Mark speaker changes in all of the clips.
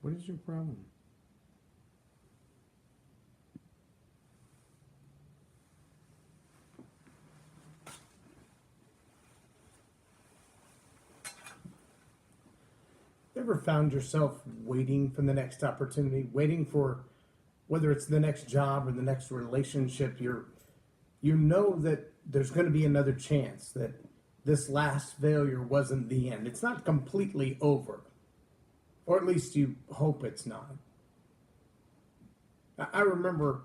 Speaker 1: What is your problem? Ever found yourself waiting for the next opportunity, waiting for whether it's the next job or the next relationship? You know that there's going to be another chance, that this last failure wasn't the end. It's not completely over, or at least you hope it's not. I remember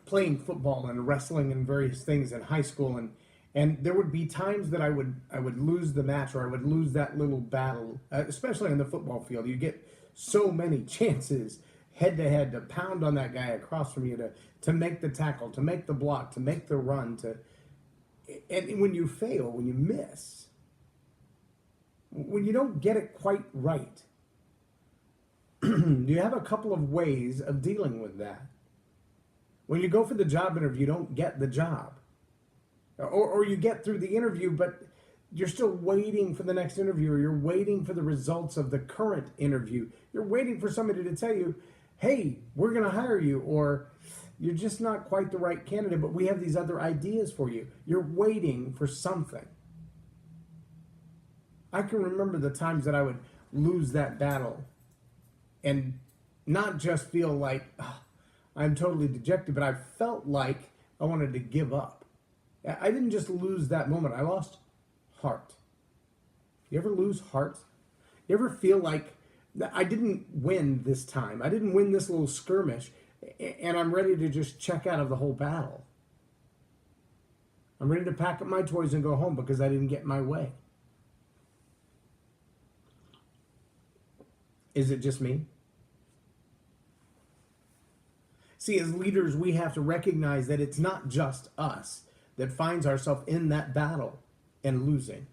Speaker 1: playing football and wrestling and various things in high school, and there would be times that I would lose the match, or I would lose that little battle, especially on the football field. You get so many chances head to head to pound on that guy across from you, to make the tackle, to make the block, to make the run, and when you fail, when you miss, when you don't get it quite right, you have a couple of ways of dealing with that. When you go for the job interview, you don't get the job. Or you get through the interview, but you're still waiting for the next interview, or you're waiting for the results of the current interview. You're waiting for somebody to tell you, hey, we're going to hire you, or you're just not quite the right candidate, but we have these other ideas for you. You're waiting for something. I can remember the times that I would lose that battle and not just feel like, oh, I'm totally dejected, but I felt like I wanted to give up. I didn't just lose that moment. I lost heart. You ever lose heart? You ever feel like I didn't win this time? I didn't win this little skirmish, and I'm ready to just check out of the whole battle. I'm ready to pack up my toys and go home because I didn't get my way. Is it just me? See, as leaders, we have to recognize that it's not just us that finds ourselves in that battle and losing.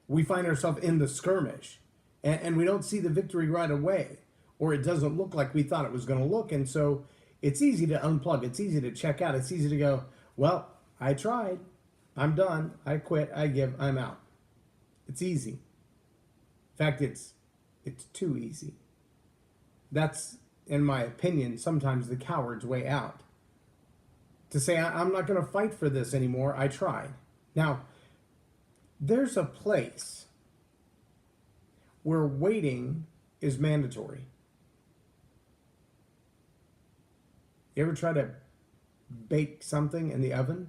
Speaker 1: We find ourselves in the skirmish, and we don't see the victory right away, or it doesn't look like we thought it was going to look, and so it's easy to unplug. It's easy to check out. It's easy to go, well, I tried. I'm done. I quit. I give. I'm out. It's easy. In fact, it's too easy. That's, in my opinion, sometimes the coward's way out. To say, I'm not going to fight for this anymore. I tried. Now, there's a place where waiting is mandatory. You ever try to bake something in the oven?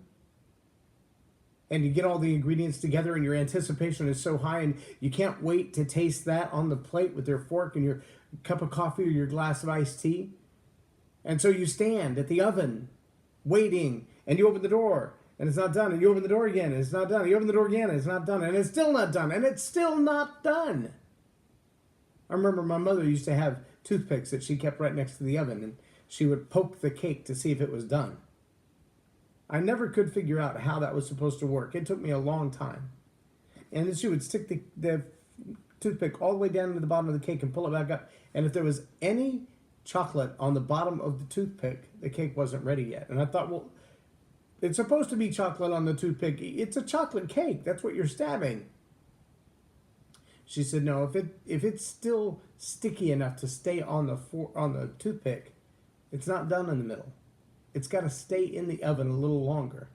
Speaker 1: And you get all the ingredients together and your anticipation is so high and you can't wait to taste that on the plate with your fork and your cup of coffee or your glass of iced tea. And so you stand at the oven waiting, and you open the door and it's not done, and you open the door again and it's not done, and you open the door again and it's not done, and it's still not done, and it's still not done. I remember my mother used to have toothpicks that she kept right next to the oven, and she would poke the cake to see if it was done. I never could figure out how that was supposed to work. It took me a long time. And then she would stick the toothpick all the way down to the bottom of the cake and pull it back up. And if there was any chocolate on the bottom of the toothpick, the cake wasn't ready yet. And I thought, well, it's supposed to be chocolate on the toothpick. It's a chocolate cake. That's what you're stabbing. She said, no, if it's still sticky enough to stay on the toothpick, it's not done in the middle. It's got to stay in the oven a little longer.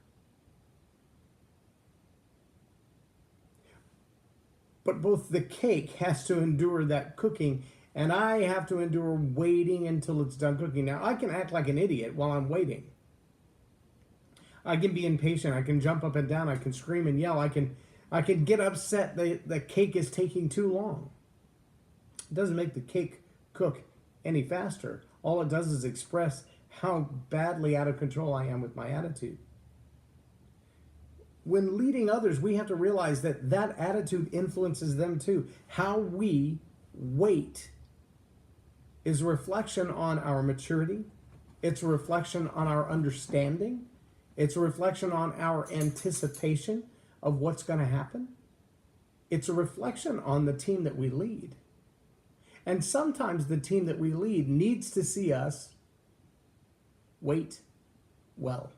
Speaker 1: But both the cake has to endure that cooking, and I have to endure waiting until it's done cooking. Now, I can act like an idiot while I'm waiting. I can be impatient. I can jump up and down. I can scream and yell. I can get upset the cake is taking too long. It doesn't make the cake cook any faster. All it does is express how badly out of control I am with my attitude. When leading others, we have to realize that that attitude influences them too. How we wait is a reflection on our maturity. It's a reflection on our understanding. It's a reflection on our anticipation of what's going to happen. It's a reflection on the team that we lead. And sometimes the team that we lead needs to see us wait well.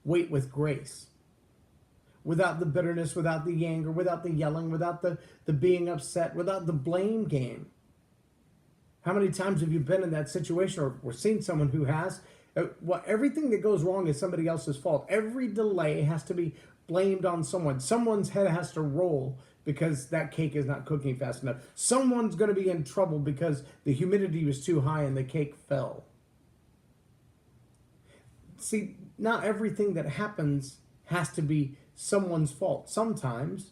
Speaker 1: Wait with grace. without the bitterness, without the anger, without the yelling, without the being upset, without the blame game. How many times have you been in that situation or seen someone who has? Well, everything that goes wrong is somebody else's fault. Every delay has to be blamed on someone. Someone's head has to roll because that cake is not cooking fast enough. Someone's going to be in trouble because the humidity was too high and the cake fell. See, not everything that happens has to be someone's fault. Sometimes,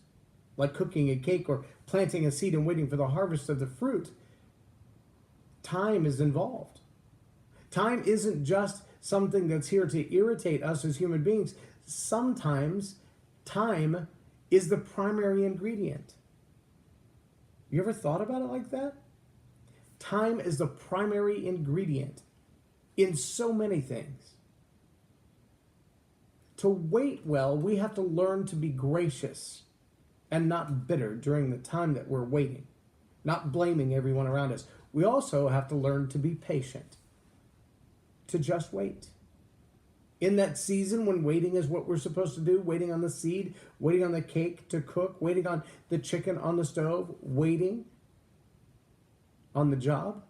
Speaker 1: like cooking a cake or planting a seed and waiting for the harvest of the fruit, time is involved. Time isn't just something that's here to irritate us as human beings. Sometimes time is the primary ingredient. You ever thought about it like that? Time is the primary ingredient in so many things. To wait well, we have to learn to be gracious and not bitter during the time that we're waiting, not blaming everyone around us. We also have to learn to be patient, to just wait. In that season when waiting is what we're supposed to do, waiting on the seed, waiting on the cake to cook, waiting on the chicken on the stove, waiting on the job,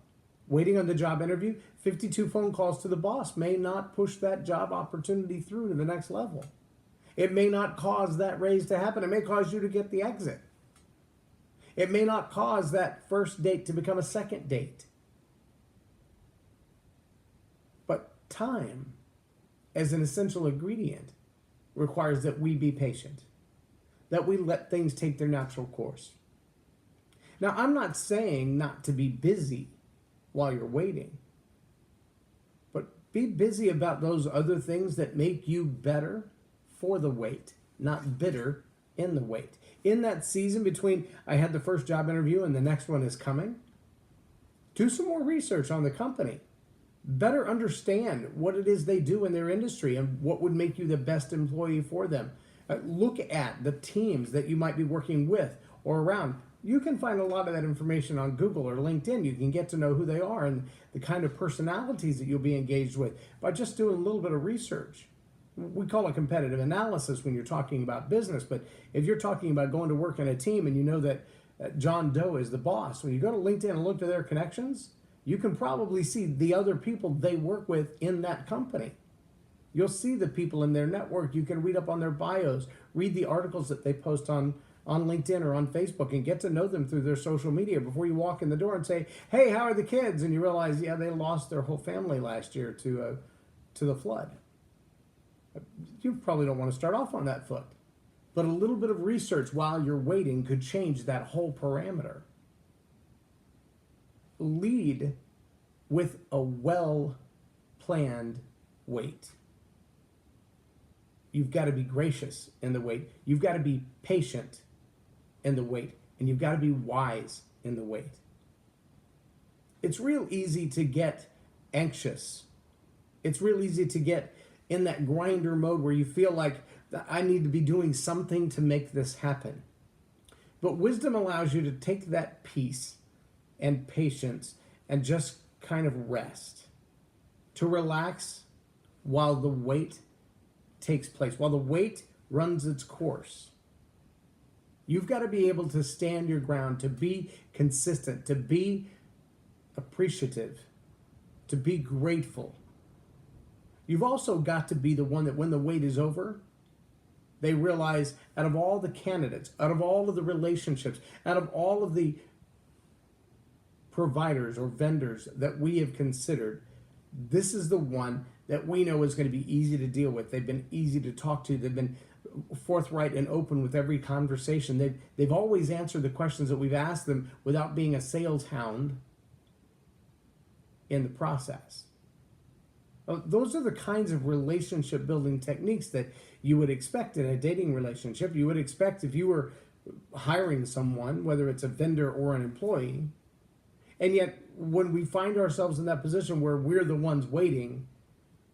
Speaker 1: waiting on the job interview, 52 phone calls to the boss may not push that job opportunity through to the next level. It may not cause that raise to happen. It may cause you to get the exit. It may not cause that first date to become a second date. But time, as an essential ingredient, requires that we be patient, that we let things take their natural course. Now, I'm not saying not to be busy while you're waiting, but be busy about those other things that make you better for the wait, not bitter in the wait. In that season between I had the first job interview and the next one is coming, do some more research on the company. Better understand what it is they do in their industry and what would make you the best employee for them. Look at the teams that you might be working with or around. You can find a lot of that information on Google or LinkedIn. You can get to know who they are and the kind of personalities that you'll be engaged with by just doing a little bit of research. We call it competitive analysis when you're talking about business, but if you're talking about going to work in a team and you know that John Doe is the boss, when you go to LinkedIn and look to their connections, you can probably see the other people they work with in that company. You'll see the people in their network. You can read up on their bios, read the articles that they post on LinkedIn or on Facebook, and get to know them through their social media before you walk in the door and say, hey, how are the kids? And you realize, yeah, they lost their whole family last year to the flood. You probably don't want to start off on that foot. But a little bit of research while you're waiting could change that whole parameter. Lead with a well-planned wait. You've got to be gracious in the wait. You've got to be patient in the wait. And you've got to be wise in the wait. It's real easy to get anxious. It's real easy to get in that grinder mode where you feel like I need to be doing something to make this happen. But wisdom allows you to take that peace and patience and just kind of rest, to relax while the wait takes place, while the wait runs its course. You've got to be able to stand your ground, to be consistent, to be appreciative, to be grateful. You've also got to be the one that when the wait is over, they realize out of all the candidates, out of all of the relationships, out of all of the providers or vendors that we have considered, this is the one that we know is going to be easy to deal with. They've been easy to talk to. They've been forthright and open with every conversation. They've always answered the questions that we've asked them without being a sales hound in the process. Those are the kinds of relationship building techniques that you would expect in a dating relationship. You would expect if you were hiring someone, whether it's a vendor or an employee. And yet, when we find ourselves in that position where we're the ones waiting,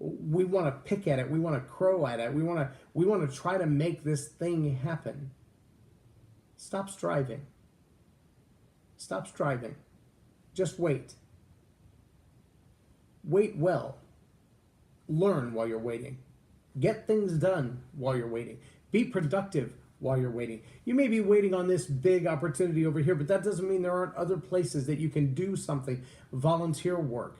Speaker 1: we want to pick at it. We want to crow at it. We want to try to make this thing happen. Stop striving. Stop striving. Just wait. Wait well. Learn while you're waiting. Get things done while you're waiting. Be productive while you're waiting. You may be waiting on this big opportunity over here, but that doesn't mean there aren't other places that you can do something. Volunteer work,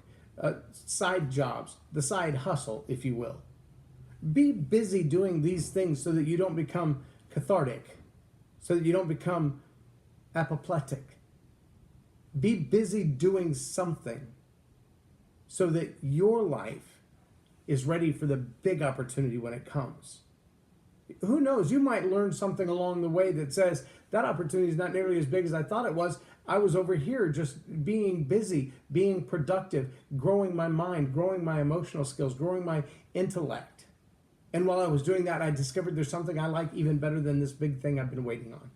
Speaker 1: side jobs, the side hustle, if you will. Be busy doing these things so that you don't become cathartic, so that you don't become apoplectic. Be busy doing something so that your life is ready for the big opportunity when it comes. Who knows? You might learn something along the way that says that opportunity is not nearly as big as I thought it was. I was over here just being busy, being productive, growing my mind, growing my emotional skills, growing my intellect. And while I was doing that, I discovered there's something I like even better than this big thing I've been waiting on.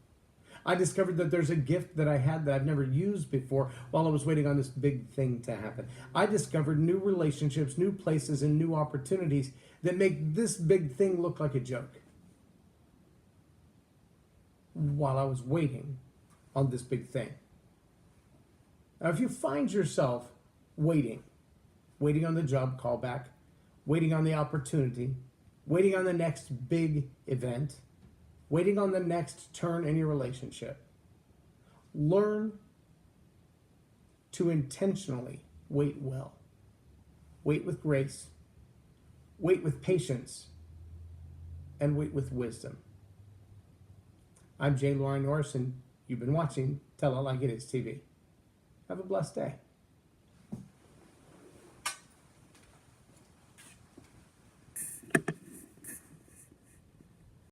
Speaker 1: I discovered that there's a gift that I had that I've never used before while I was waiting on this big thing to happen. I discovered new relationships, new places, and new opportunities that make this big thing look like a joke while I was waiting on this big thing. Now, if you find yourself waiting on the job callback, waiting on the opportunity, waiting on the next big event, waiting on the next turn in your relationship, learn to intentionally wait well. Wait with grace, wait with patience, and wait with wisdom. I'm J Loren Norris, and you've been watching Tell It Like It Is TV. Have a blessed day.